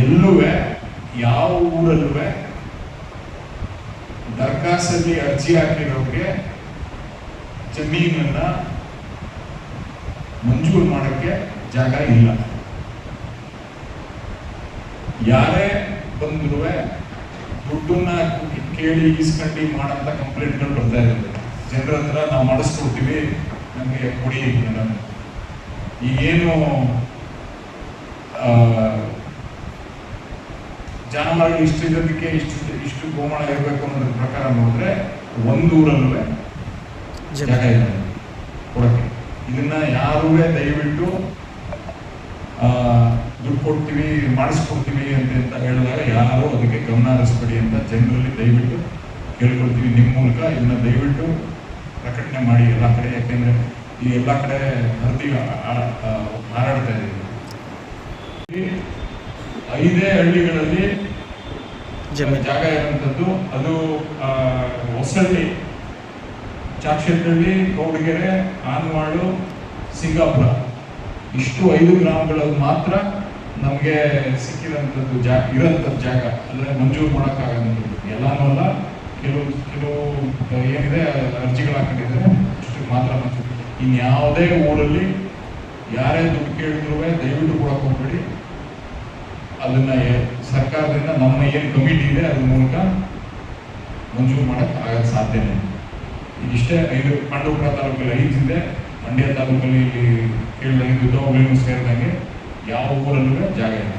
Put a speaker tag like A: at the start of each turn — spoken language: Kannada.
A: ಎಲ್ಲೂ ಯಾವ ಊರಲ್ಲೂ ದರ್ಖಾಸ್ತಲ್ಲಿ ಅರ್ಜಿ ಹಾಕಿರೋರಿಗೆ ಜಮೀನನ್ನ ಮಂಜೂರು ಮಾಡೋಕ್ಕೆ ಜಾಗ ಇಲ್ಲ. ಯಾರೇ ಬಂದ್ರು ದುಡ್ಡನ್ನ ಕೇಳಿ ಇಸ್ಕೊಂಡು ಮಾಡಂತ ಕಂಪ್ಲೇಂಟ್ಗಳು ಬರ್ತಾ ಇರುತ್ತೆ. ಜನರ ಹತ್ರ ನಾವು ಮಾಡಿಸ್ಕೊಡ್ತೀವಿ, ನಮಗೆ ಕೊಡಿ. ಈಗೇನು ಜಾನುವಾರು ಇಷ್ಟು ಇದಕ್ಕೆ ಇಷ್ಟು ಗೋಮಾಳ ಇರಬೇಕು ಅನ್ನೋದ್ರ ಪ್ರಕಾರ ನೋಡಿದ್ರೆ ಒಂದೂರಲ್ಲೂ ಜಾಗ ಇಲ್ಲ ಕೊಡಕ್ಕೆ. ಇದನ್ನ ಯಾರೂ ದಯವಿಟ್ಟು ದುಡ್ಡು ಕೊಡ್ತೀವಿ ಮಾಡಿಸ್ಕೊಡ್ತೀವಿ ಅಂತ ಹೇಳಿದಾಗ ಯಾರು ಅದಕ್ಕೆ ಗಮನ ಹರಿಸ್ಬೇಡಿ ಅಂತ ಜನರಲ್ಲಿ ದಯವಿಟ್ಟು ಕೇಳ್ಕೊಳ್ತೀವಿ. ನಿಮ್ಮ ಮೂಲಕ ಇದನ್ನ ದಯವಿಟ್ಟು ಪ್ರಕಟಣೆ ಮಾಡಿ ಎಲ್ಲ ಕಡೆ. ಯಾಕೆಂದ್ರೆ ಈ ಎಲ್ಲ ಕಡೆ ಹರಿದಿ ಹಾರಾಡ್ತಾ ಇದ್ದೀವಿ. 5 ಹಳ್ಳಿಗಳಲ್ಲಿ ಜಾಗ ಇರುವಂಥದ್ದು. ಅದು ಹೊಸಳ್ಳಿ, ಚಾಕ್ಷೇತ್ರಹಳ್ಳಿ, ಗೌಡಗೆರೆ, ಆನವಾಳು, ಸಿಂಗಾಪುರ, ಇಷ್ಟು 5 ಗ್ರಾಮಗಳಲ್ಲಿ ಮಾತ್ರ ನಮಗೆ ಸಿಕ್ಕಿರೋಂಥದ್ದು ಇರೋಂಥದ್ದು ಜಾಗ. ಅಂದರೆ ಮಂಜೂರು ಮಾಡೋಕ್ಕಾಗಂಥದ್ದು ಎಲ್ಲಾನು ಅಲ್ಲ. ಕೆಲವು ಏನಿದೆ ಅರ್ಜಿಗಳು ಹಾಕೊಂಡಿದ್ದಾರೆ, ಅಷ್ಟು ಮಾತ್ರ ಮಂಜೂರು. ಇನ್ಯಾವುದೇ ಊರಲ್ಲಿ ಯಾರೇ ದುಡ್ಡು ಕೇಳಿದ್ರು ದಯವಿಟ್ಟು ಕೊಡಕ್ಕೆ ಹೋಗ್ಬೇಡಿ. ಅದನ್ನ ಸರ್ಕಾರದಿಂದ ನಮ್ಮ ಏನು ಕಮಿಟಿ ಇದೆ ಅದ್ರ ಮೂಲಕ ಮಂಜೂರು ಮಾಡಕ್ಕೆ ಆಗಕ್ಕೆ ಸಾಧ್ಯನೇ. ಇದಿಷ್ಟೇ 5 ಪಾಂಡವಪುರ ತಾಲೂಕಲ್ಲಿ 5 ಇದೆ, ಮಂಡ್ಯ ತಾಲೂಕಲ್ಲಿ ಕೇಳಿದಂಗೆ ದುದ್ದಹಳ್ಳಿನೂ ಸೇರಿದಂಗೆ ಯಾವ ಊರಲ್ಲೂ ಜಾಗ ಇದೆ.